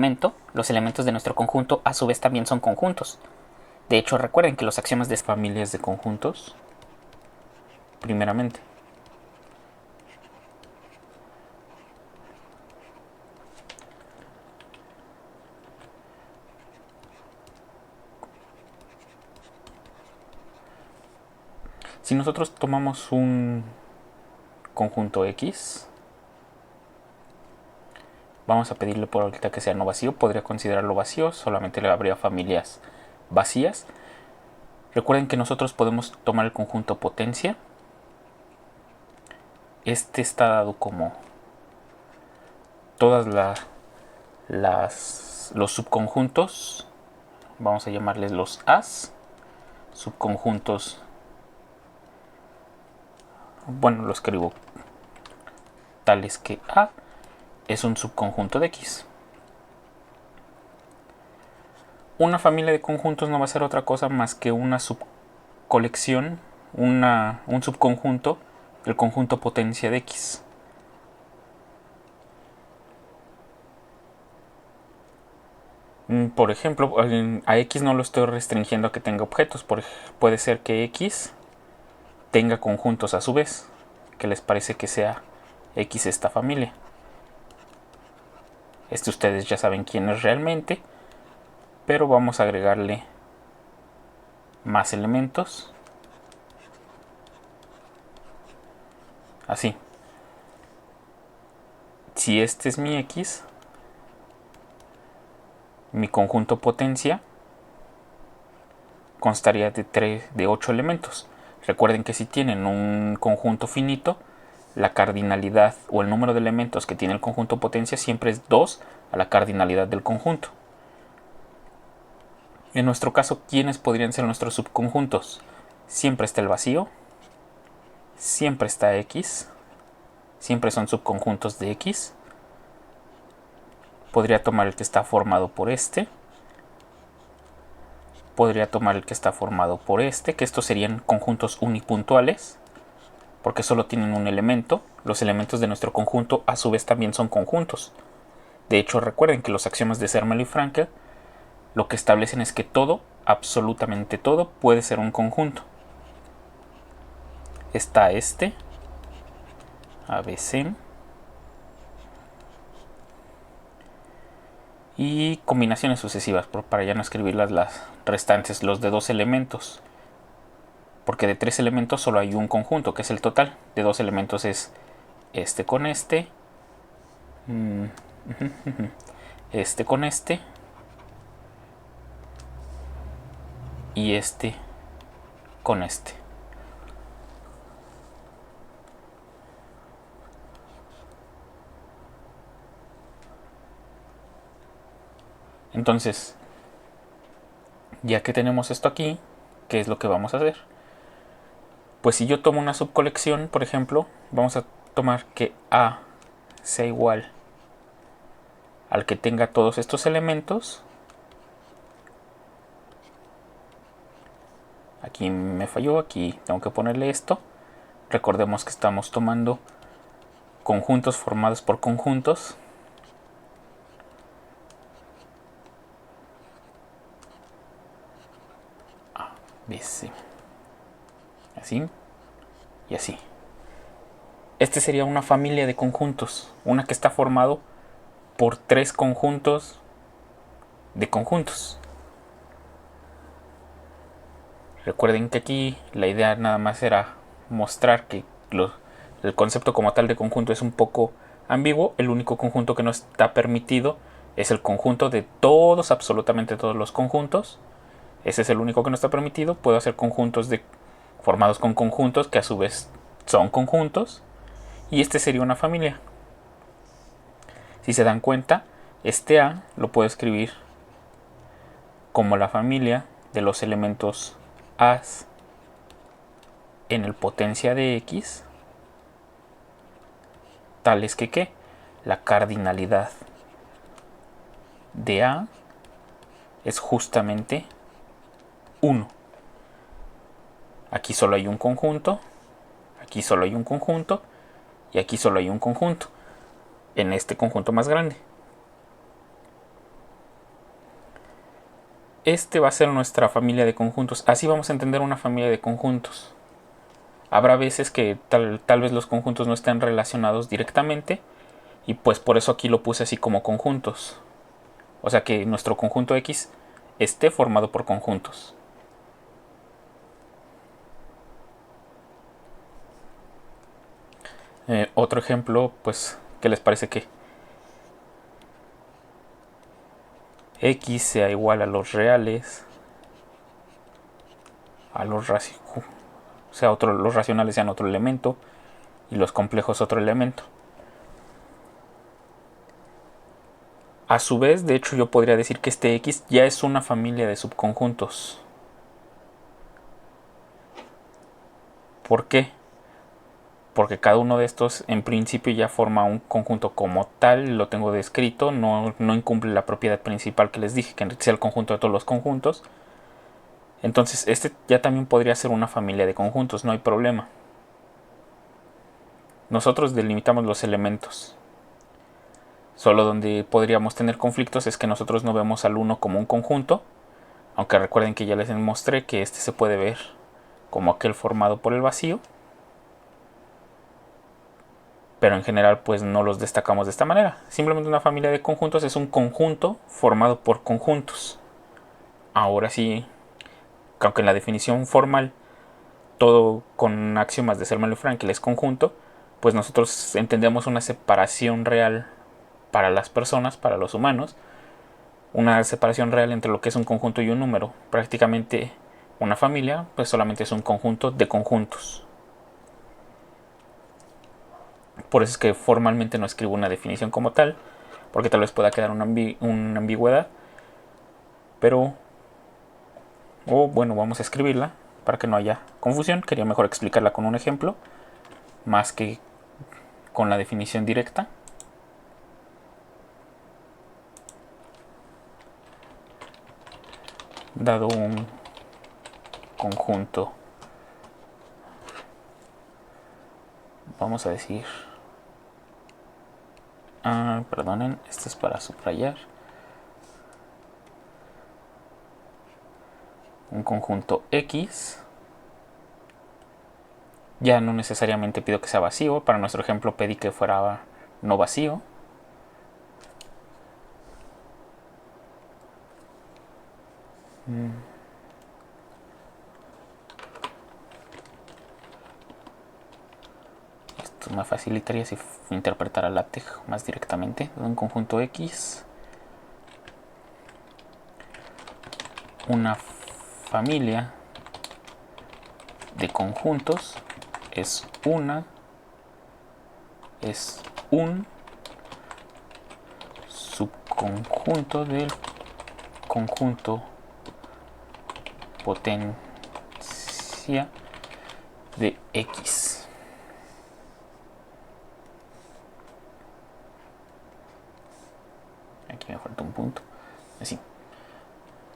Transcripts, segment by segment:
elemento, los elementos de nuestro conjunto a su vez también son conjuntos. De hecho, recuerden que los axiomas de familias de conjuntos, primeramente. Si nosotros tomamos un conjunto X, vamos a pedirle por ahorita que sea no vacío. Podría considerarlo vacío, solamente le habría familias vacías. Recuerden que nosotros podemos tomar el conjunto potencia. Este está dado como todas los subconjuntos, vamos a llamarles los A's, subconjuntos, bueno, lo escribo tales que A es un subconjunto de X. Una familia de conjuntos no va a ser otra cosa más que una subcolección, un subconjunto del conjunto potencia de X. Por ejemplo, a X no lo estoy restringiendo a que tenga objetos. Puede ser que X tenga conjuntos a su vez, que les parece que sea X esta familia. Ustedes ya saben quién es realmente, pero vamos a agregarle más elementos. Así. Si este es mi X, mi conjunto potencia constaría de 8 elementos. Recuerden que si tienen un conjunto finito, la cardinalidad o el número de elementos que tiene el conjunto potencia siempre es 2 a la cardinalidad del conjunto. En nuestro caso, ¿quiénes podrían ser nuestros subconjuntos? Siempre está el vacío, siempre está X, siempre son subconjuntos de X. Podría tomar el que está formado por este. Podría tomar el que está formado por este, que estos serían conjuntos unipuntuales, porque solo tienen un elemento. Los elementos de nuestro conjunto a su vez también son conjuntos. De hecho, recuerden que los axiomas de Zermelo y Fraenkel lo que establecen es que todo, absolutamente todo, puede ser un conjunto. Está este, ABC, y combinaciones sucesivas, para ya no escribirlas las restantes, los de 2 elementos. Porque de 3 elementos solo hay un conjunto, que es el total. De 2 elementos es este con este, este con este, y este con este. Entonces, ya que tenemos esto aquí, ¿qué es lo que vamos a hacer? Pues si yo tomo una subcolección, por ejemplo, vamos a tomar que A sea igual al que tenga todos estos elementos. Aquí me falló, aquí tengo que ponerle esto. Recordemos que estamos tomando conjuntos formados por conjuntos. A, B, C. Así y así. Este sería una familia de conjuntos, una que está formado por 3 conjuntos de conjuntos. Recuerden que aquí la idea nada más era mostrar que el concepto como tal de conjunto es un poco ambiguo. El único conjunto que no está permitido es el conjunto de todos, absolutamente todos los conjuntos. Ese es el único que no está permitido. Puedo hacer conjuntos formados con conjuntos que a su vez son conjuntos. Y este sería una familia. Si se dan cuenta, este A lo puedo escribir como la familia de los elementos A en el potencia de X, tales que la cardinalidad de A es justamente 1. Aquí solo hay un conjunto, aquí solo hay un conjunto y aquí solo hay un conjunto en este conjunto más grande. Este va a ser nuestra familia de conjuntos. Así vamos a entender una familia de conjuntos. Habrá veces que tal vez los conjuntos no estén relacionados directamente y pues por eso aquí lo puse así como conjuntos. O sea que nuestro conjunto X esté formado por conjuntos. Otro ejemplo, pues, ¿qué les parece que X sea igual a los reales, a los los racionales sean otro elemento y los complejos otro elemento? A su vez, de hecho, yo podría decir que este X ya es una familia de subconjuntos. ¿Por qué? Porque cada uno de estos en principio ya forma un conjunto como tal, lo tengo descrito, no incumple la propiedad principal que les dije, que sea el conjunto de todos los conjuntos. Entonces este ya también podría ser una familia de conjuntos, no hay problema. Nosotros delimitamos los elementos. Solo donde podríamos tener conflictos es que nosotros no vemos al 1 como un conjunto, aunque recuerden que ya les mostré que este se puede ver como aquel formado por el vacío, pero en general pues no los destacamos de esta manera. Simplemente una familia de conjuntos es un conjunto formado por conjuntos. Ahora sí, aunque en la definición formal todo con axiomas de Selman y Frankel es conjunto, pues nosotros entendemos una separación real para las personas, para los humanos, una separación real entre lo que es un conjunto y un número. Prácticamente una familia pues solamente es un conjunto de conjuntos. Por eso es que formalmente no escribo una definición como tal, porque tal vez pueda quedar una ambigüedad, pero bueno, vamos a escribirla para que no haya confusión. Quería mejor explicarla con un ejemplo más que con la definición directa. Dado un conjunto, vamos a decir, perdonen, esto es para subrayar, un conjunto X, ya no necesariamente pido que sea vacío. Para nuestro ejemplo pedí que fuera no vacío. Esto me facilitaría si interpretara LaTeX más directamente. Un conjunto X, una familia de conjuntos es un subconjunto del conjunto potencia de X. Aquí me falta un punto. Así.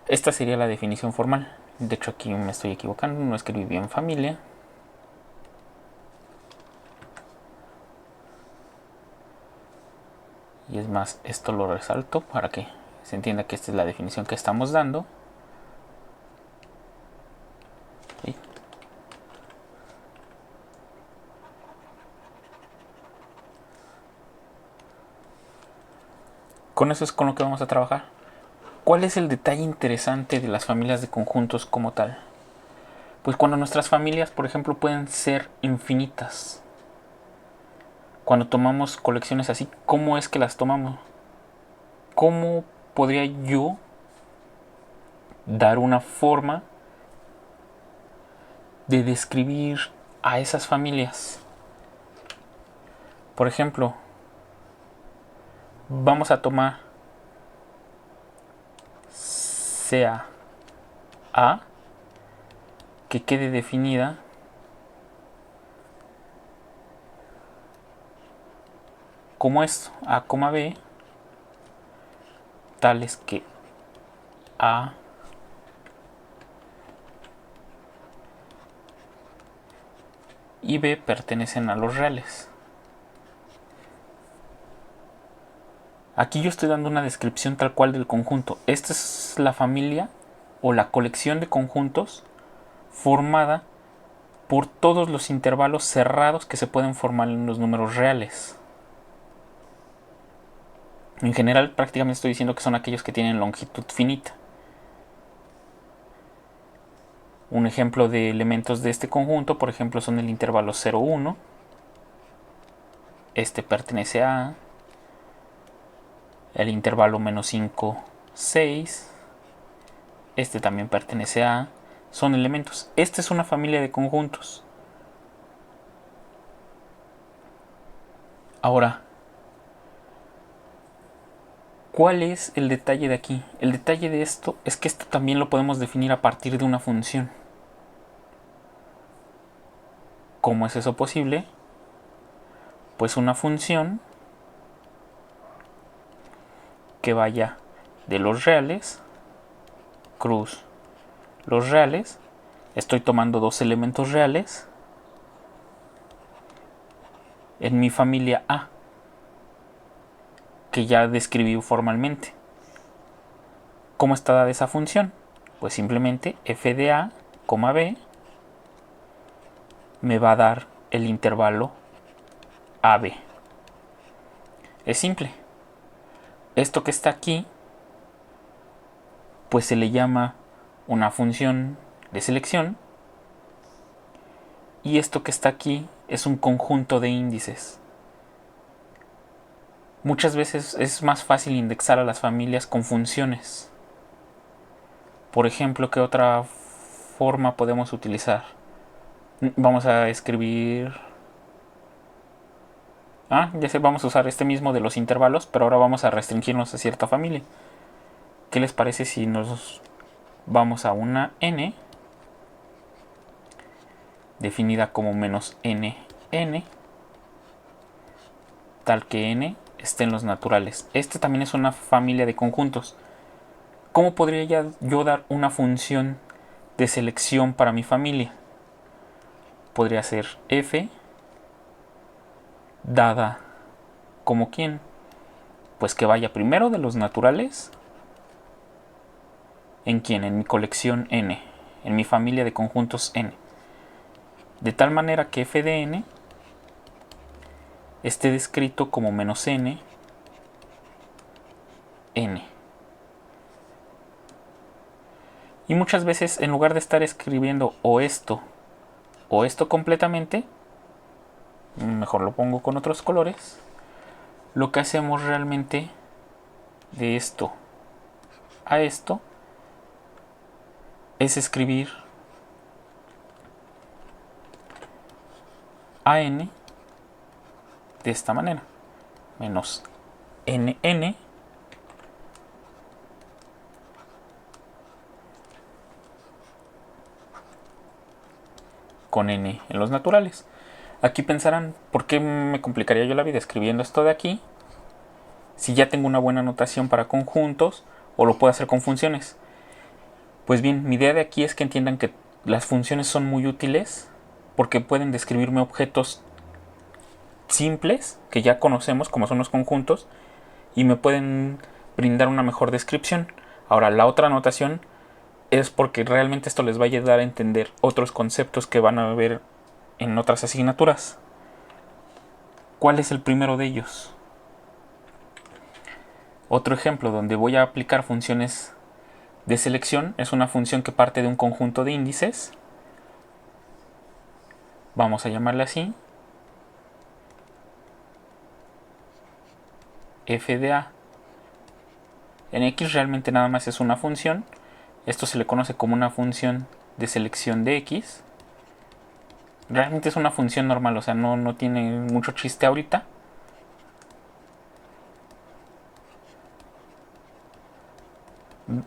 Esta sería la definición formal. De hecho aquí me estoy equivocando, no escribí bien familia. Y es más, esto lo resalto para que se entienda que esta es la definición que estamos dando. ¿Sí? Con eso es con lo que vamos a trabajar. ¿Cuál es el detalle interesante de las familias de conjuntos como tal? Pues cuando nuestras familias, por ejemplo, pueden ser infinitas. Cuando tomamos colecciones así, ¿cómo es que las tomamos? ¿Cómo podría yo dar una forma de describir a esas familias? Por ejemplo, vamos a tomar sea A, que quede definida como esto: A, B, tales que A y B pertenecen a los reales. Aquí yo estoy dando una descripción tal cual del conjunto. Esta es la familia o la colección de conjuntos formada por todos los intervalos cerrados que se pueden formar en los números reales. En general, prácticamente estoy diciendo que son aquellos que tienen longitud finita. Un ejemplo de elementos de este conjunto, por ejemplo, son el intervalo 0, 1. Este pertenece a el intervalo menos 5, 6. Este también pertenece a... Son elementos. Esta es una familia de conjuntos. Ahora, ¿cuál es el detalle de aquí? El detalle de esto es que esto también lo podemos definir a partir de una función. ¿Cómo es eso posible? Pues una función que vaya de los reales, cruz, los reales. Estoy tomando dos elementos reales en mi familia A, que ya describí formalmente. ¿Cómo está dada esa función? Pues simplemente f de A, B me va a dar el intervalo AB. Es simple. Esto que está aquí, pues se le llama una función de selección. Y esto que está aquí es un conjunto de índices. Muchas veces es más fácil indexar a las familias con funciones. Por ejemplo, ¿qué otra forma podemos utilizar? Vamos a escribir... ya sé, vamos a usar este mismo de los intervalos, pero ahora vamos a restringirnos a cierta familia. ¿Qué les parece si nos vamos a una n definida como menos n, tal que n esté en los naturales? Este también es una familia de conjuntos. ¿Cómo podría yo dar una función de selección para mi familia? Podría ser f dada como quién, pues que vaya primero de los naturales. ¿En quién? En mi colección n, en mi familia de conjuntos n. De tal manera que f de n esté descrito como menos n, Y muchas veces, en lugar de estar escribiendo o esto completamente, mejor lo pongo con otros colores, lo que hacemos realmente de esto a esto es escribir an de esta manera, menos nn con n en los naturales. Aquí pensarán, ¿por qué me complicaría yo la vida escribiendo esto de aquí si ya tengo una buena notación para conjuntos o lo puedo hacer con funciones? Pues bien, mi idea de aquí es que entiendan que las funciones son muy útiles porque pueden describirme objetos simples que ya conocemos como son los conjuntos y me pueden brindar una mejor descripción. Ahora, la otra notación es porque realmente esto les va a ayudar a entender otros conceptos que van a ver en otras asignaturas. ¿Cuál es el primero de ellos? Otro ejemplo donde voy a aplicar funciones de selección es una función que parte de un conjunto de índices. Vamos a llamarle así. F de A. En X realmente nada más es una función. Esto se le conoce como una función de selección de X. Realmente es una función normal, o sea, no tiene mucho chiste ahorita.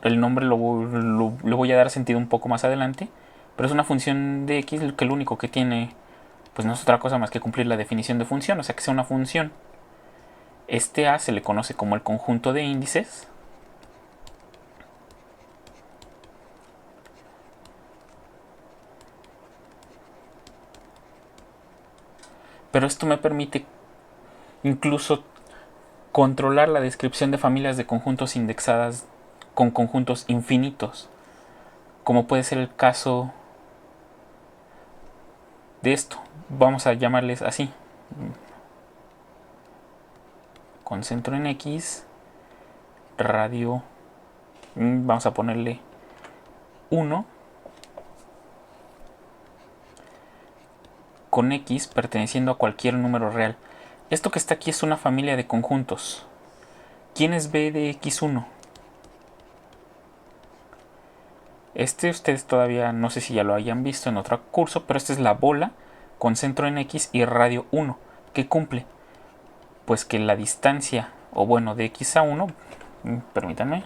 El nombre le voy a dar sentido un poco más adelante. Pero es una función de X que lo único que tiene pues no es otra cosa más que cumplir la definición de función, o sea que sea una función. Este A se le conoce como el conjunto de índices. Pero esto me permite incluso controlar la descripción de familias de conjuntos indexadas con conjuntos infinitos. como puede ser el caso de esto. Vamos a llamarles así. Concentro en X, radio, vamos a ponerle 1, con X perteneciendo a cualquier número real. Esto que está aquí es una familia de conjuntos. ¿Quién es B de X1? Ustedes todavía no sé si ya lo hayan visto en otro curso, pero esta es la bola con centro en X y radio 1. ¿Qué cumple? Pues que la distancia, o bueno, de X a 1, permítanme,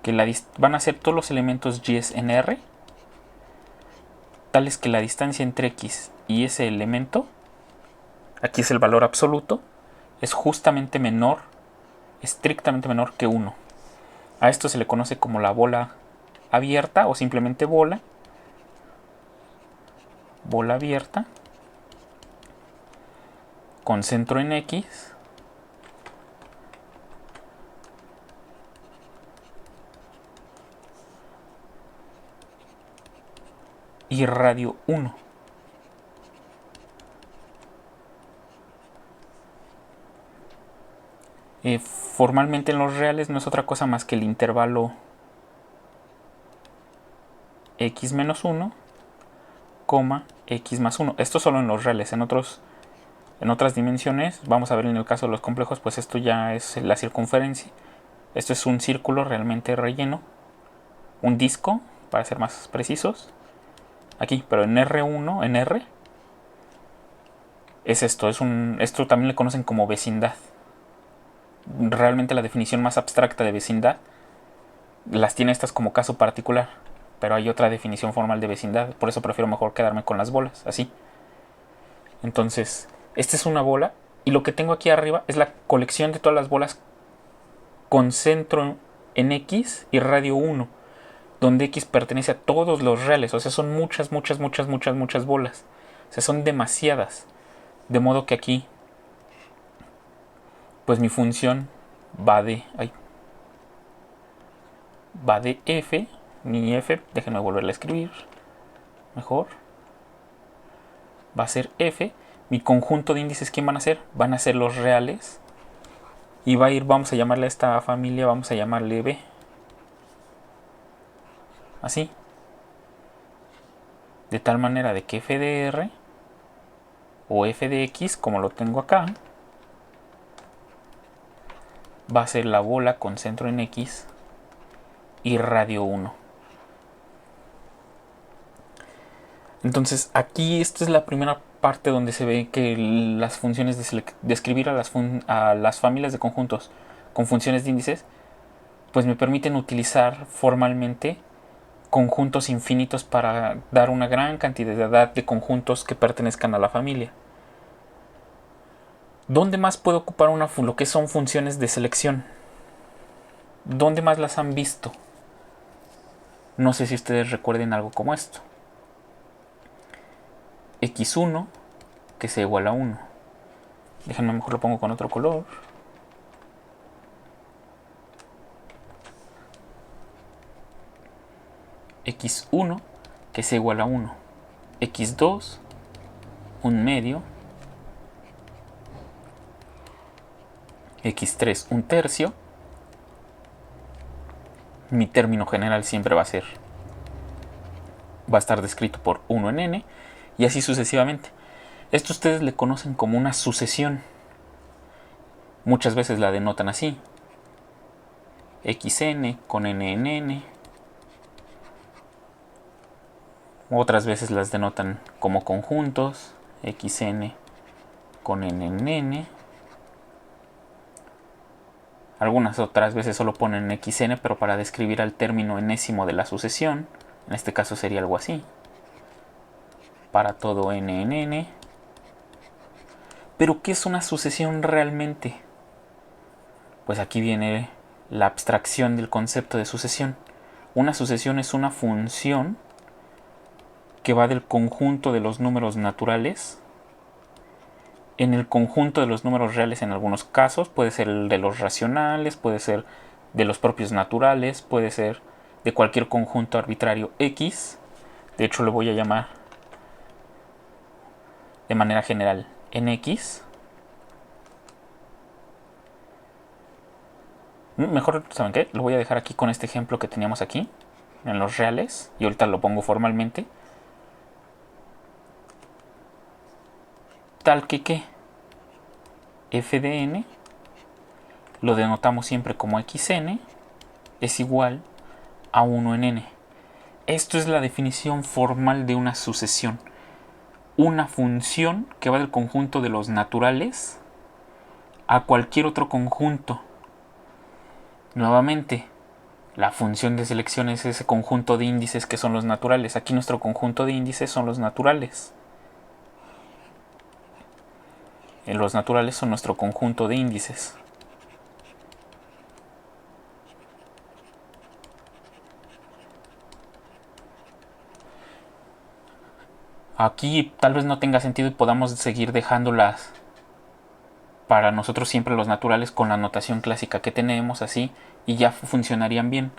que van a ser todos los elementos y en R, tales que la distancia entre X y ese elemento, aquí es el valor absoluto, es justamente menor, estrictamente menor que 1. A esto se le conoce como la bola abierta o simplemente bola abierta con centro en X y radio 1. Formalmente en los reales no es otra cosa más que el intervalo x menos 1, x más 1. Esto solo en los reales. En otras dimensiones, vamos a ver en el caso de los complejos, pues esto ya es la circunferencia. Esto es un círculo realmente relleno, un disco, para ser más precisos. Aquí, pero en R1, en R, es esto. Esto también le conocen como vecindad. Realmente la definición más abstracta de vecindad las tiene estas como caso particular, pero hay otra definición formal de vecindad. Por eso prefiero mejor quedarme con las bolas, así. Entonces, esta es una bola y lo que tengo aquí arriba es la colección de todas las bolas con centro en X y radio 1, donde X pertenece a todos los reales. O sea, son muchas bolas. O sea, son demasiadas. De modo que aquí, pues mi función va de F, mi F, déjenme volverla a escribir mejor, va a ser F. Mi conjunto de índices, ¿quién van a ser? Van a ser los reales. Y va a ir, vamos a llamarle a esta familia, vamos a llamarle B. Así. De tal manera de que F de R o F de X, como lo tengo acá, va a ser la bola con centro en X y radio 1. Entonces aquí esta es la primera parte donde se ve que las funciones de escribir a las familias de conjuntos con funciones de índices pues me permiten utilizar formalmente conjuntos infinitos para dar una gran cantidad de conjuntos que pertenezcan a la familia. ¿Dónde más puedo ocupar lo que son funciones de selección? ¿Dónde más las han visto? No sé si ustedes recuerden algo como esto. X1 que sea igual a 1. Déjenme mejor lo pongo con otro color. X1 que sea igual a 1. X2 un medio. X3 un tercio. Mi término general siempre va a estar descrito por 1 en n y así sucesivamente. Esto ustedes le conocen como una sucesión. Muchas veces la denotan así. Xn con n en n. Otras veces las denotan como conjuntos. Xn con n en n. Algunas otras veces solo ponen xn, pero para describir al término enésimo de la sucesión. En este caso sería algo así. Para todo n en n. ¿Pero qué es una sucesión realmente? Pues aquí viene la abstracción del concepto de sucesión. Una sucesión es una función que va del conjunto de los números naturales en el conjunto de los números reales en algunos casos. Puede ser el de los racionales, puede ser de los propios naturales, puede ser de cualquier conjunto arbitrario X. De hecho, lo voy a llamar de manera general nx. Mejor, ¿saben qué? Lo voy a dejar aquí con este ejemplo que teníamos aquí, en los reales, y ahorita lo pongo formalmente. Tal que f de n lo denotamos siempre como xn es igual a 1 en n. Esto es la definición formal de una sucesión. Una función que va del conjunto de los naturales a cualquier otro conjunto. Nuevamente, la función de selección es ese conjunto de índices que son los naturales. Aquí nuestro conjunto de índices son los naturales. Los naturales son nuestro conjunto de índices. Aquí tal vez no tenga sentido y podamos seguir dejándolas para nosotros siempre los naturales con la notación clásica que tenemos así y ya funcionarían bien.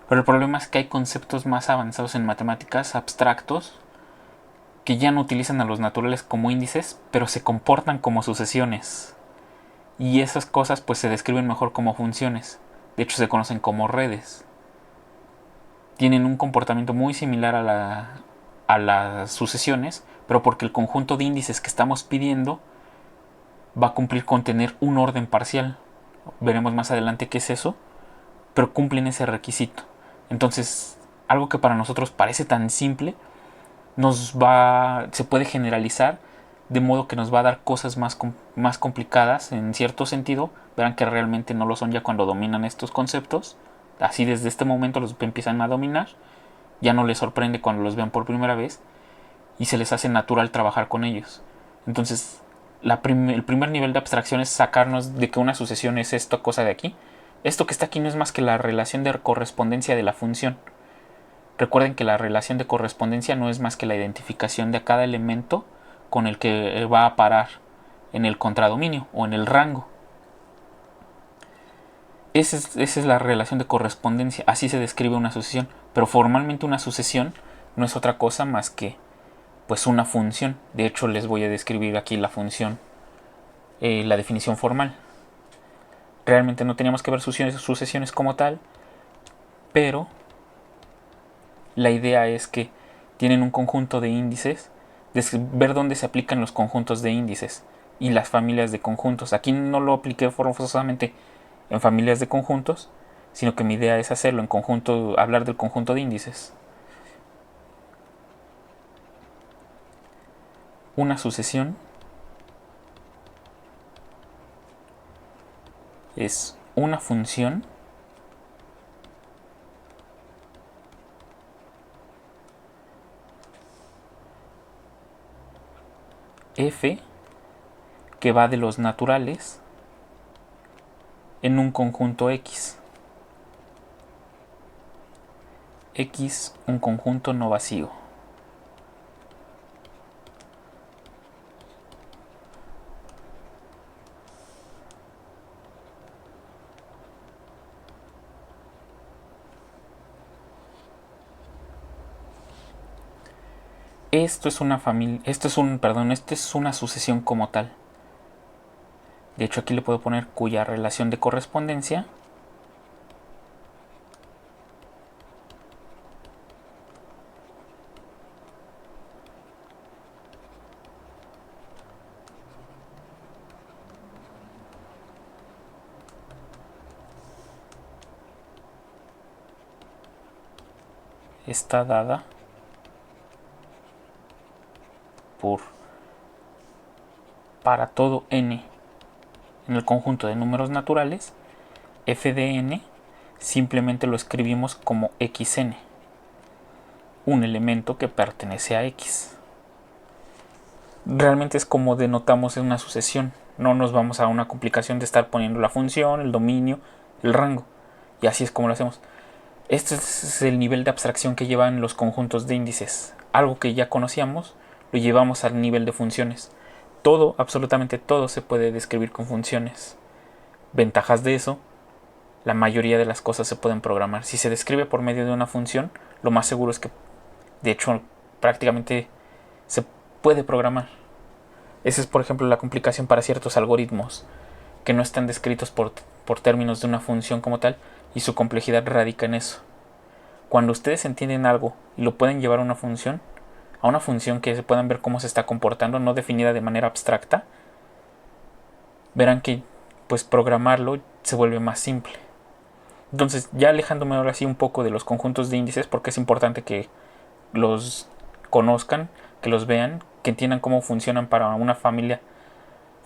Pero el problema es que hay conceptos más avanzados en matemáticas, abstractos, que ya no utilizan a los naturales como índices, pero se comportan como sucesiones. Y esas cosas pues se describen mejor como funciones. De hecho se conocen como redes. Tienen un comportamiento muy similar a las sucesiones, pero porque el conjunto de índices que estamos pidiendo va a cumplir con tener un orden parcial. Veremos más adelante qué es eso, pero cumplen ese requisito. Entonces, algo que para nosotros parece tan simple, se puede generalizar de modo que nos va a dar cosas más complicadas en cierto sentido. Verán que realmente no lo son ya cuando dominan estos conceptos. Así desde este momento los empiezan a dominar. Ya no les sorprende cuando los vean por primera vez y se les hace natural trabajar con ellos. Entonces, el primer nivel de abstracción es sacarnos de que una sucesión es esto, cosa de aquí. Esto que está aquí no es más que la relación de correspondencia de la función. Recuerden que la relación de correspondencia no es más que la identificación de cada elemento con el que va a parar en el contradominio o en el rango. Esa es la relación de correspondencia, así se describe una sucesión, pero formalmente una sucesión no es otra cosa más que pues una función. De hecho les voy a describir aquí la función, la definición formal. Realmente no teníamos que ver sucesiones como tal, pero la idea es que tienen un conjunto de índices, ver dónde se aplican los conjuntos de índices y las familias de conjuntos. Aquí no lo apliqué forzosamente en familias de conjuntos, sino que mi idea es hacerlo en conjunto, hablar del conjunto de índices. Una sucesión es una función f que va de los naturales en un conjunto X. X, un conjunto no vacío. Esto es una familia, esto es una sucesión como tal. De hecho aquí le puedo poner cuya relación de correspondencia está dada por para todo n en el conjunto de números naturales, f de n simplemente lo escribimos como xn, un elemento que pertenece a x. Realmente es como denotamos en una sucesión, no nos vamos a una complicación de estar poniendo la función, el dominio, el rango, y así es como lo hacemos. Este es el nivel de abstracción que llevan los conjuntos de índices. Algo que ya conocíamos, lo llevamos al nivel de funciones. Todo, absolutamente todo se puede describir con funciones. Ventajas de eso, la mayoría de las cosas se pueden programar. Si se describe por medio de una función, lo más seguro es que, de hecho, prácticamente se puede programar. Esa es, por ejemplo, la complicación para ciertos algoritmos que no están descritos por términos de una función como tal, y su complejidad radica en eso. Cuando ustedes entienden algo y lo pueden llevar a una función que se puedan ver cómo se está comportando, no definida de manera abstracta, verán que pues programarlo se vuelve más simple. Entonces, ya alejándome ahora sí un poco de los conjuntos de índices, porque es importante que los conozcan, que los vean, que entiendan cómo funcionan para una familia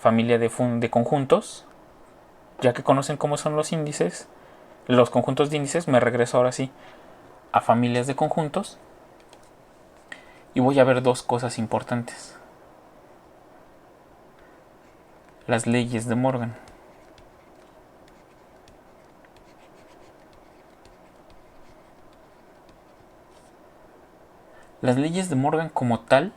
de conjuntos. Ya que conocen cómo son los conjuntos de índices, me regreso ahora sí a familias de conjuntos y voy a ver dos cosas importantes. Las leyes de Morgan. Las leyes de Morgan como tal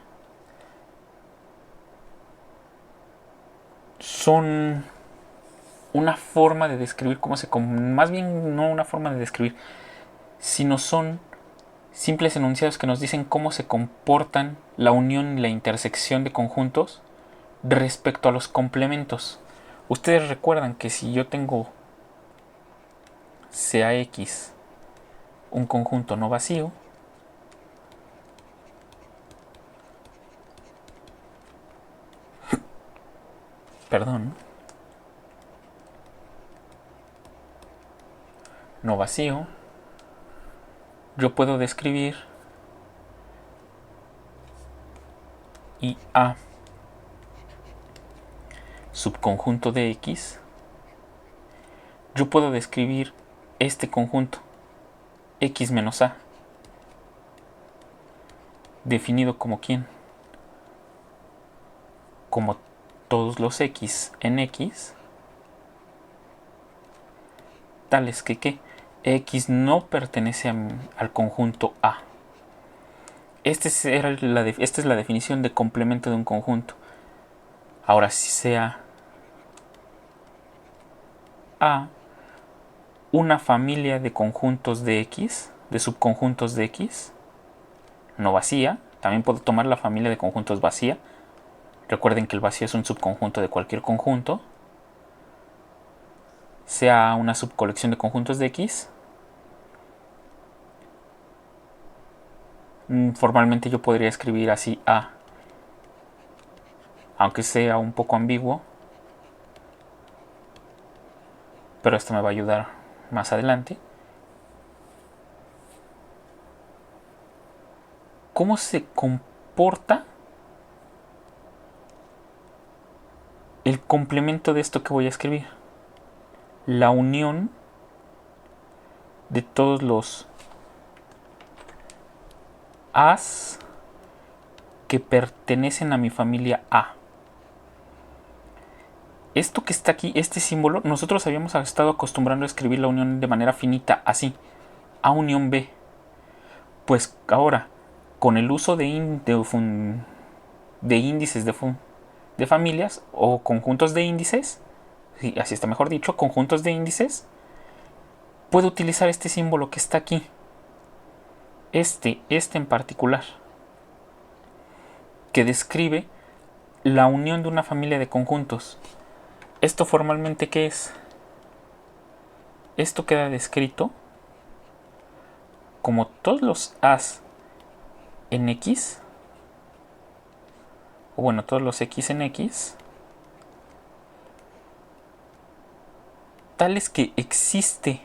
son una forma de describir cómo se... Más bien no una forma de describir, sino son simples enunciados que nos dicen cómo se comportan la unión y la intersección de conjuntos respecto a los complementos. Ustedes recuerdan que si yo tengo CAX, un conjunto no vacío, perdón, no vacío, yo puedo describir IA subconjunto de X. Yo puedo describir este conjunto X menos A definido como ¿quién? Como todos los X en X, tales que X no pertenece al conjunto A. Esta es la definición de complemento de un conjunto. Ahora, si sea A una familia de conjuntos de X, de subconjuntos de X, no vacía, también puedo tomar la familia de conjuntos vacía. Recuerden que el vacío es un subconjunto de cualquier conjunto. Sea una subcolección de conjuntos de X. Formalmente yo podría escribir así A, aunque sea un poco ambiguo, pero esto me va a ayudar más adelante. ¿Cómo se comporta el complemento de esto que voy a escribir? La unión de todos los A's que pertenecen a mi familia A. Esto que está aquí, este símbolo, nosotros habíamos estado acostumbrando a escribir la unión de manera finita, así, A unión B. Pues ahora, con el uso de índices de familias o conjuntos de índices, sí, así está mejor dicho, conjuntos de índices, puedo utilizar este símbolo que está aquí, este en particular, que describe la unión de una familia de conjuntos. ¿Esto formalmente qué es? Esto queda descrito como todos los A's en X, o bueno, todos los X en X, tales que existe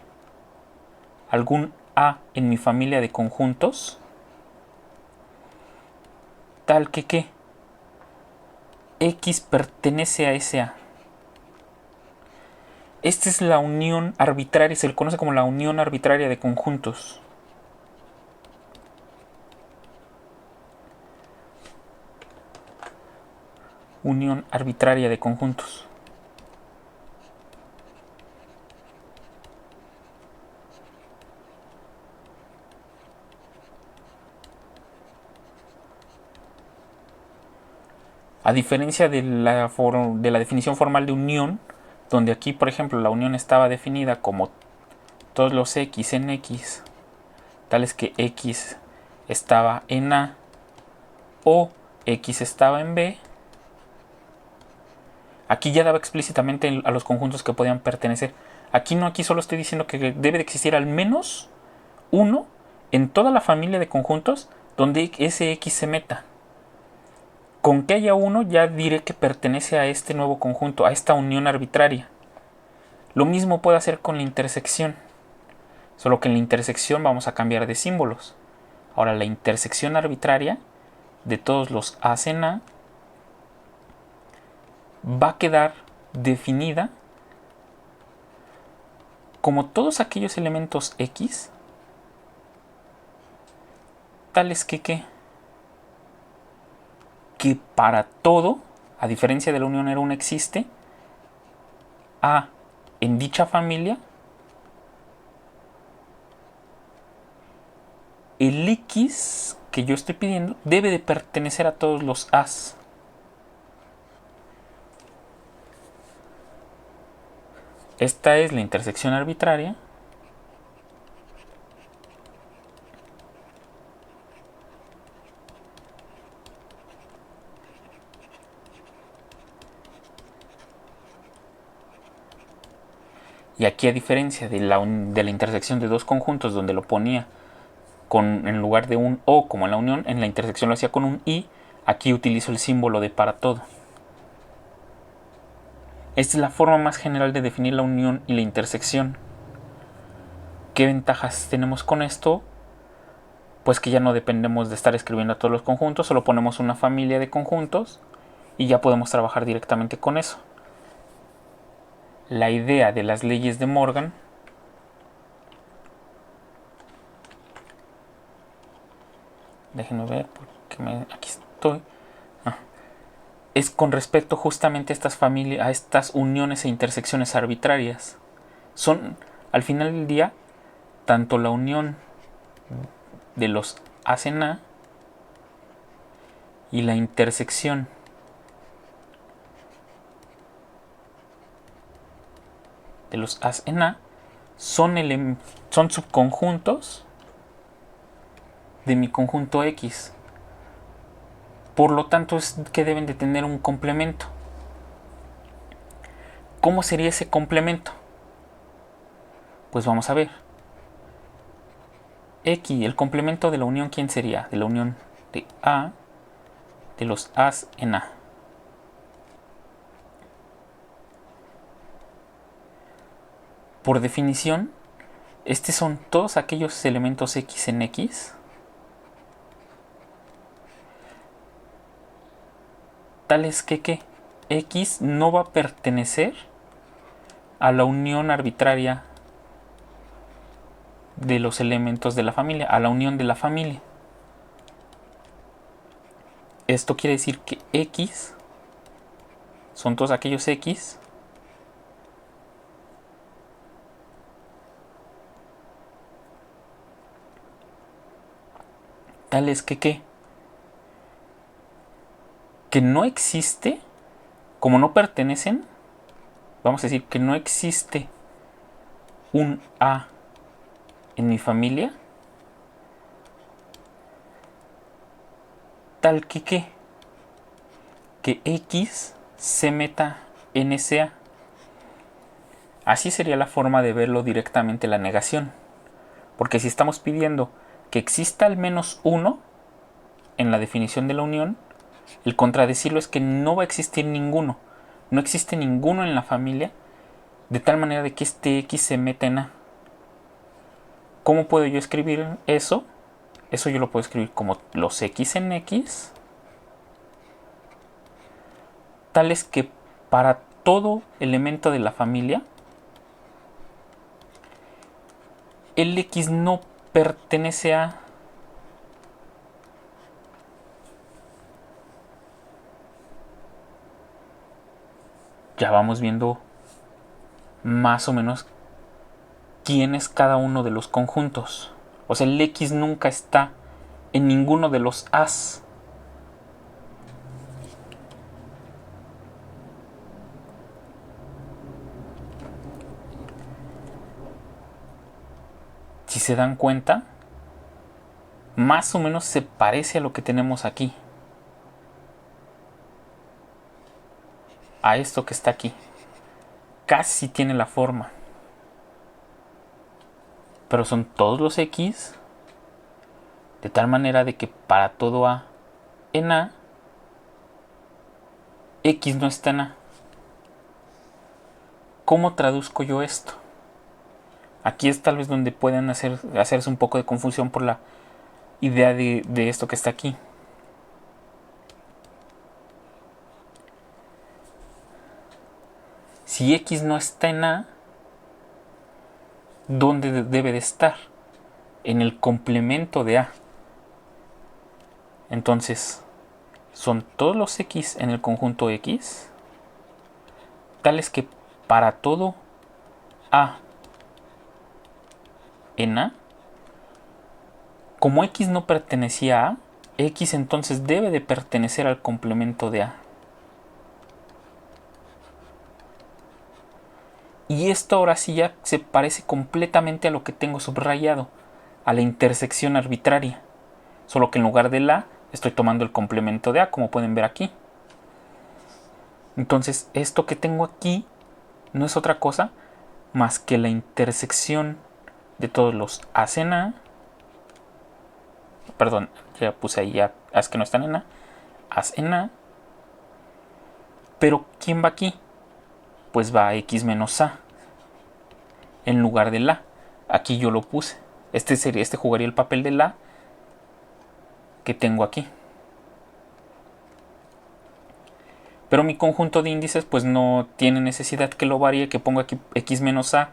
algún A en mi familia de conjuntos, tal que X pertenece a ese A. Esta es la unión arbitraria, se le conoce como la unión arbitraria de conjuntos. Unión arbitraria de conjuntos. A diferencia de la definición formal de unión, donde aquí, por ejemplo, la unión estaba definida como todos los X en X, tales que X estaba en A o X estaba en B, aquí ya daba explícitamente a los conjuntos que podían pertenecer. Aquí no, aquí solo estoy diciendo que debe de existir al menos uno en toda la familia de conjuntos donde ese X se meta. Con que haya uno ya diré que pertenece a este nuevo conjunto, a esta unión arbitraria. Lo mismo puedo hacer con la intersección, solo que en la intersección vamos a cambiar de símbolos. Ahora la intersección arbitraria de todos los A en A va a quedar definida como todos aquellos elementos X tales que para todo, a diferencia de la unión R1 existe, A en dicha familia, el X que yo estoy pidiendo debe de pertenecer a todos los A's. Esta es la intersección arbitraria. Y aquí, a diferencia de la intersección de dos conjuntos donde lo ponía en lugar de un O como en la unión, en la intersección lo hacía con un I, aquí utilizo el símbolo de para todo. Esta es la forma más general de definir la unión y la intersección. ¿Qué ventajas tenemos con esto? Pues que ya no dependemos de estar escribiendo a todos los conjuntos, solo ponemos una familia de conjuntos y ya podemos trabajar directamente con eso. La idea de las leyes de Morgan déjenme ver porque aquí estoy. Es con respecto justamente a estas familias, a estas uniones e intersecciones arbitrarias. Son, al final del día, tanto la unión de los A en A y la intersección de los A en A son subconjuntos de mi conjunto X. Por lo tanto, es que deben de tener un complemento. ¿Cómo sería ese complemento? Pues vamos a ver. X, el complemento de la unión, ¿quién sería? De la unión de A, de los A's en A. Por definición, estos son todos aquellos elementos X en X tales que X no va a pertenecer a la unión arbitraria de los elementos de la familia, a la unión de la familia. Esto quiere decir que X son todos aquellos X tales que no existe, como no pertenecen, vamos a decir que no existe un A en mi familia, tal que X se meta en ese A. Así sería la forma de verlo directamente la negación. Porque si estamos pidiendo que exista al menos uno en la definición de la unión, el contradecirlo es que no va a existir ninguno. No existe ninguno en la familia de tal manera de que este X se meta en A. ¿Cómo puedo yo escribir eso? Eso yo lo puedo escribir como los X en X, tales que para todo elemento de la familia el X no pertenece a ya vamos viendo más o menos quién es cada uno de los conjuntos. O sea, el X nunca está en ninguno de los A's. si se dan cuenta, más o menos se parece a lo que tenemos aquí. A esto que está aquí. Casi tiene la forma. Pero son todos los X. De tal manera de que para todo A en A, X no está en A. ¿Cómo traduzco yo esto? Aquí es tal vez donde pueden hacerse un poco de confusión por la idea de esto que está aquí. Si X no está en A, ¿dónde debe de estar? En el complemento de A. Entonces, son todos los X en el conjunto X, tales que para todo A en A, como X no pertenecía a A, X entonces debe de pertenecer al complemento de A. Y esto ahora sí ya se parece completamente a lo que tengo subrayado, a la intersección arbitraria. Solo que en lugar del A estoy tomando el complemento de A, como pueden ver aquí. Entonces esto que tengo aquí no es otra cosa más que la intersección de todos los A's en A. Perdón, ya puse ahí A's que no están en A. A's en A. Pero ¿quién va aquí? Pues va a X menos A en lugar del A. Aquí yo lo puse. Este jugaría el papel del A que tengo aquí. Pero mi conjunto de índices pues no tiene necesidad que lo varíe, que ponga aquí X menos A.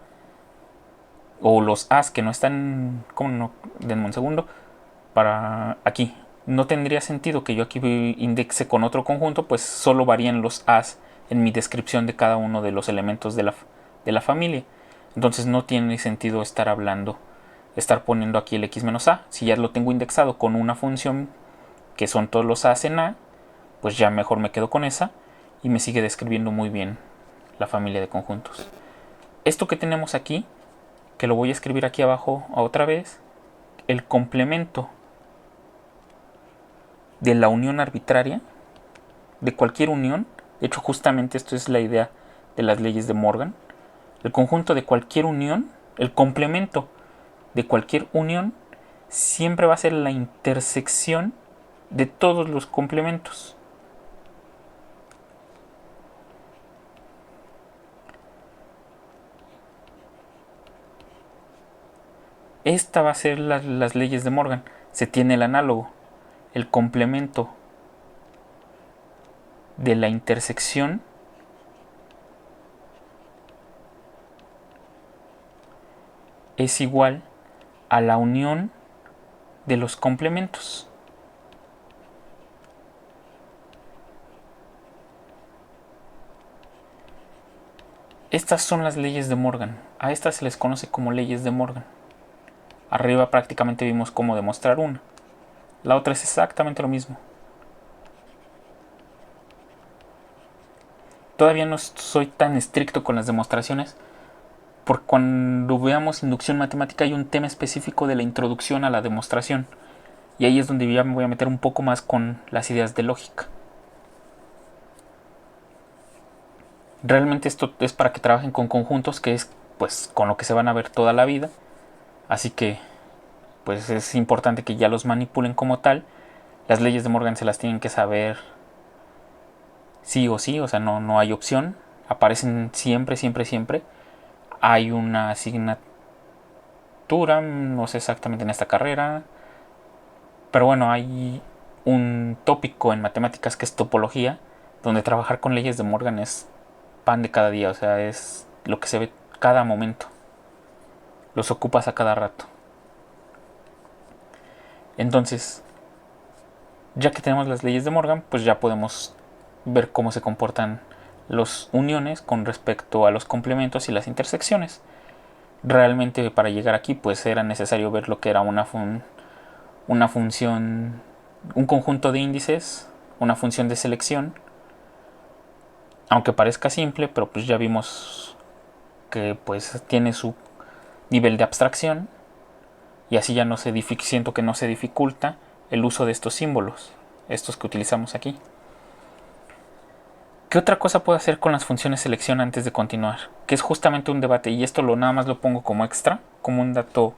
O los A's que no están... ¿Cómo no? Denme un segundo. Para aquí. No tendría sentido que yo aquí indexe con otro conjunto, pues solo varían los A's en mi descripción de cada uno de los elementos de la familia. Entonces no tiene sentido estar poniendo aquí el X menos A. Si ya lo tengo indexado con una función que son todos los A's en A, pues ya mejor me quedo con esa y me sigue describiendo muy bien la familia de conjuntos. Esto que tenemos aquí, que lo voy a escribir aquí abajo otra vez, el complemento de la unión arbitraria, de cualquier unión. De hecho, justamente esto es la idea de las leyes de Morgan. El conjunto de cualquier unión, el complemento de cualquier unión, siempre va a ser la intersección de todos los complementos. Esta va a ser las leyes de Morgan. Se tiene el análogo, el complemento de la intersección es igual a la unión de los complementos. Estas son las leyes de Morgan. A estas se les conoce como leyes de Morgan. Arriba prácticamente vimos cómo demostrar una. La otra es exactamente lo mismo. Todavía no soy tan estricto con las demostraciones, porque cuando veamos inducción matemática hay un tema específico de la introducción a la demostración. Y ahí es donde ya me voy a meter un poco más con las ideas de lógica. Realmente esto es para que trabajen con conjuntos, que es pues con lo que se van a ver toda la vida. Así que pues es importante que ya los manipulen como tal. Las leyes de Morgan se las tienen que saber sí o sí, o sea, no hay opción. Aparecen siempre, siempre, siempre. Hay una asignatura, no sé exactamente en esta carrera, pero bueno, hay un tópico en matemáticas que es topología, donde trabajar con leyes de Morgan es pan de cada día, o sea, es lo que se ve cada momento. Los ocupas a cada rato. Entonces, ya que tenemos las leyes de Morgan, pues ya podemos ver cómo se comportan las uniones con respecto a los complementos y las intersecciones. Realmente para llegar aquí pues era necesario ver lo que era una función, un conjunto de índices, una función de selección. Aunque parezca simple, pero pues ya vimos que pues tiene su nivel de abstracción. y así ya no se siento que no se dificulta el uso de estos símbolos, estos que utilizamos aquí. ¿Qué otra cosa puedo hacer con las funciones selección antes de continuar? Que es justamente un debate, y esto nada más lo pongo como extra, como un dato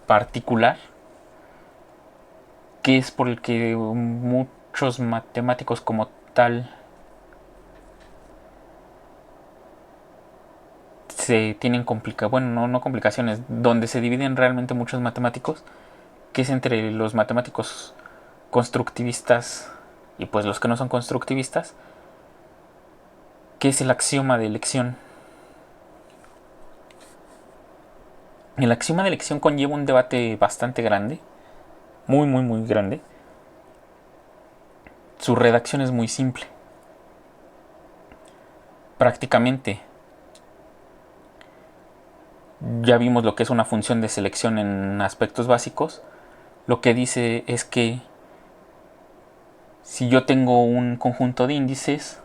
particular, que es por el que muchos matemáticos como tal se tienen no complicaciones, donde se dividen realmente muchos matemáticos, que es entre los matemáticos constructivistas y pues los que no son constructivistas, que es el axioma de elección. El axioma de elección conlleva un debate bastante grande, muy grande. Su redacción es muy simple. Prácticamente ya vimos lo que es una función de selección en aspectos básicos. Lo que dice es que si yo tengo un conjunto de índices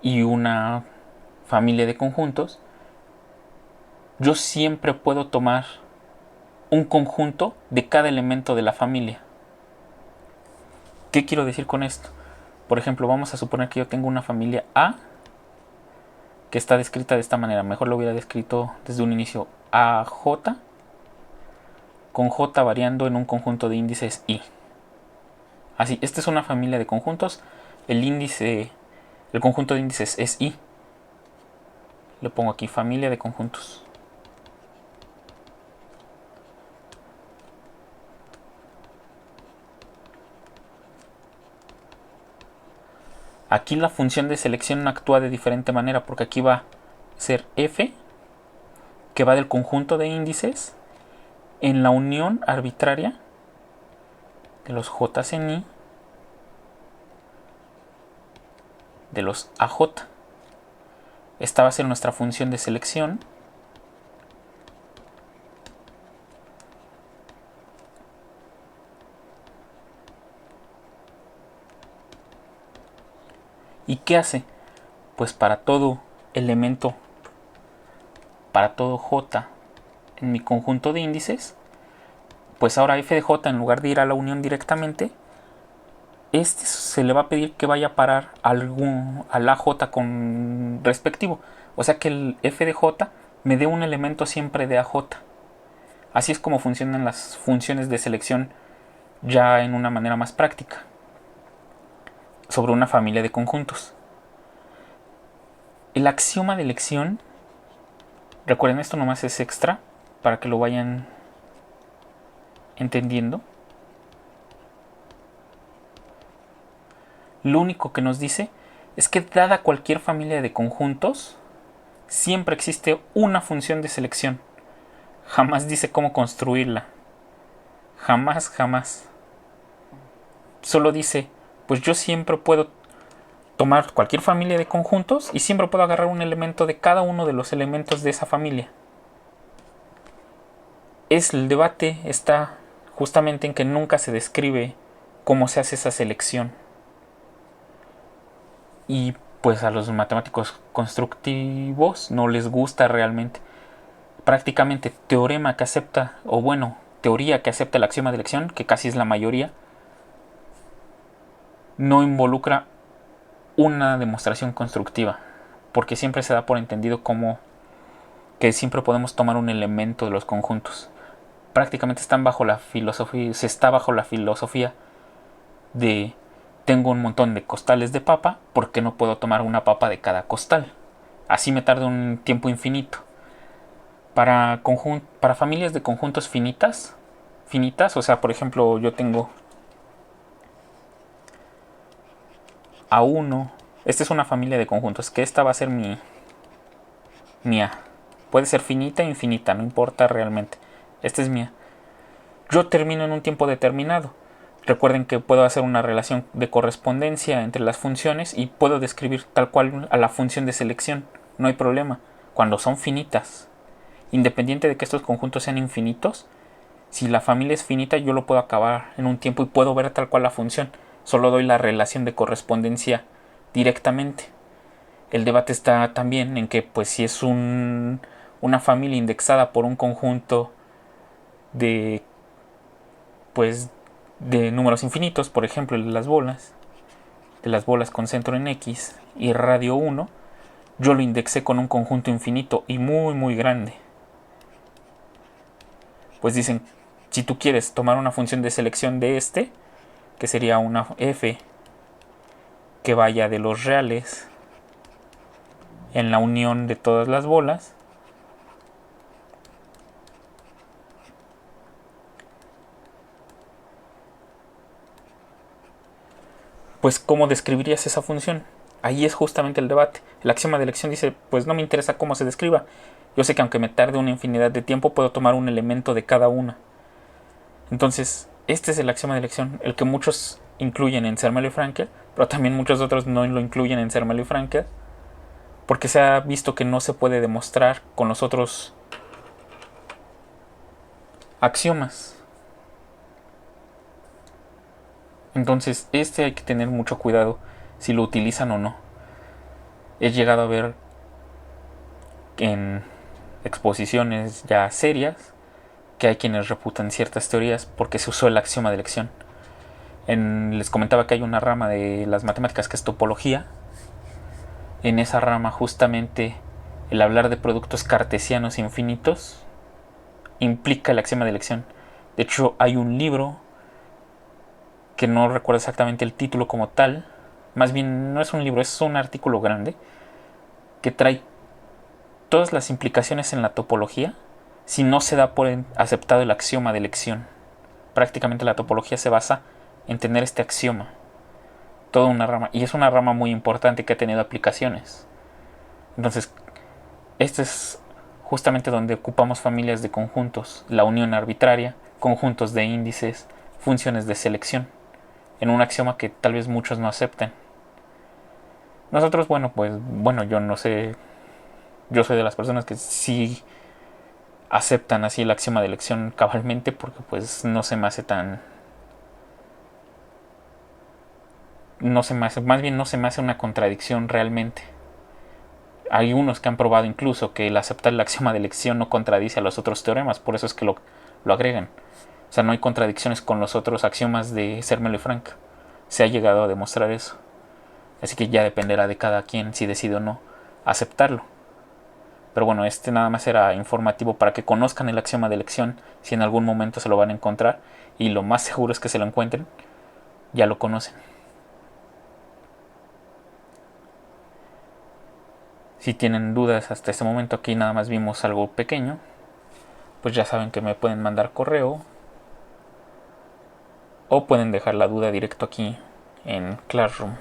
y una familia de conjuntos, yo siempre puedo tomar un conjunto de cada elemento de la familia. ¿Qué quiero decir con esto? Por ejemplo, vamos a suponer que yo tengo una familia A que está descrita de esta manera. Mejor lo hubiera descrito desde un inicio. AJ con J variando en un conjunto de índices I. Así, esta es una familia de conjuntos. El conjunto de índices es I. Le pongo aquí familia de conjuntos. Aquí la función de selección actúa de diferente manera, porque aquí va a ser f, que va del conjunto de índices en la unión arbitraria de los j en i de los AJ. Esta va a ser nuestra función de selección. ¿Y qué hace? Pues para todo elemento, para todo j en mi conjunto de índices, pues ahora f de j, en lugar de ir a la unión directamente, se le va a pedir que vaya a parar al AJ con respectivo. O sea que el f de j me dé un elemento siempre de AJ. Así es como funcionan las funciones de selección ya en una manera más práctica sobre una familia de conjuntos. El axioma de elección, recuerden, esto nomás es extra para que lo vayan entendiendo. Lo único que nos dice es que dada cualquier familia de conjuntos, siempre existe una función de selección. Jamás dice cómo construirla. Jamás. Solo dice, pues yo siempre puedo tomar cualquier familia de conjuntos y siempre puedo agarrar un elemento de cada uno de los elementos de esa familia. El debate está justamente en que nunca se describe cómo se hace esa selección. Y pues a los matemáticos constructivos no les gusta realmente. Prácticamente teoría que acepta el axioma de elección, que casi es la mayoría, no involucra una demostración constructiva, porque siempre se da por entendido como que siempre podemos tomar un elemento de los conjuntos. Prácticamente se está bajo la filosofía de tengo un montón de costales de papa, ¿por qué no puedo tomar una papa de cada costal? Así me tarda un tiempo infinito. Para familias de conjuntos finitas, o sea, por ejemplo, yo tengo A1, esta es una familia de conjuntos, que esta va a ser mi A. Puede ser finita o infinita, no importa realmente. Esta es mi A. Yo termino en un tiempo determinado. Recuerden que puedo hacer una relación de correspondencia entre las funciones y puedo describir tal cual a la función de selección. No hay problema. Cuando son finitas, independiente de que estos conjuntos sean infinitos, si la familia es finita yo lo puedo acabar en un tiempo y puedo ver tal cual la función. Solo doy la relación de correspondencia directamente. El debate está también en que pues si es un una familia indexada por un conjunto de, pues, de números infinitos, por ejemplo, de las bolas con centro en X y radio 1, yo lo indexé con un conjunto infinito y muy muy grande. Pues dicen, si tú quieres tomar una función de selección de este, que sería una f que vaya de los reales en la unión de todas las bolas, pues ¿cómo describirías esa función? Ahí es justamente el debate. El axioma de elección dice, pues no me interesa cómo se describa. Yo sé que aunque me tarde una infinidad de tiempo, puedo tomar un elemento de cada una. Entonces, este es el axioma de elección, el que muchos incluyen en Zermelo y Frankel, pero también muchos otros no lo incluyen en Zermelo y Frankel, porque se ha visto que no se puede demostrar con los otros axiomas. Entonces, este hay que tener mucho cuidado si lo utilizan o no. He llegado a ver en exposiciones ya serias que hay quienes refutan ciertas teorías porque se usó el axioma de elección. Les comentaba que hay una rama de las matemáticas que es topología. En esa rama justamente el hablar de productos cartesianos infinitos implica el axioma de elección. De hecho, hay un libro que no recuerdo exactamente el título como tal, más bien no es un libro, es un artículo grande que trae todas las implicaciones en la topología si no se da por aceptado el axioma de elección. Prácticamente la topología se basa en tener este axioma. Toda una rama, y es una rama muy importante que ha tenido aplicaciones. Entonces, este es justamente donde ocupamos familias de conjuntos, la unión arbitraria, conjuntos de índices, funciones de selección, en un axioma que tal vez muchos no acepten. Nosotros, yo no sé, yo soy de las personas que sí aceptan así el axioma de elección cabalmente, porque pues no se me hace tan, no se me hace, más bien no se me hace una contradicción realmente. Hay unos que han probado incluso que el aceptar el axioma de elección no contradice a los otros teoremas, por eso es que lo agregan. O sea, no hay contradicciones con los otros axiomas de Zermelo y Frank. Se ha llegado a demostrar eso. Así que ya dependerá de cada quien si decide o no aceptarlo. Pero bueno, este nada más era informativo para que conozcan el axioma de elección si en algún momento se lo van a encontrar. Y lo más seguro es que se lo encuentren. Ya lo conocen. Si tienen dudas hasta este momento, aquí nada más vimos algo pequeño, pues ya saben que me pueden mandar correo o pueden dejar la duda directo aquí en Classroom.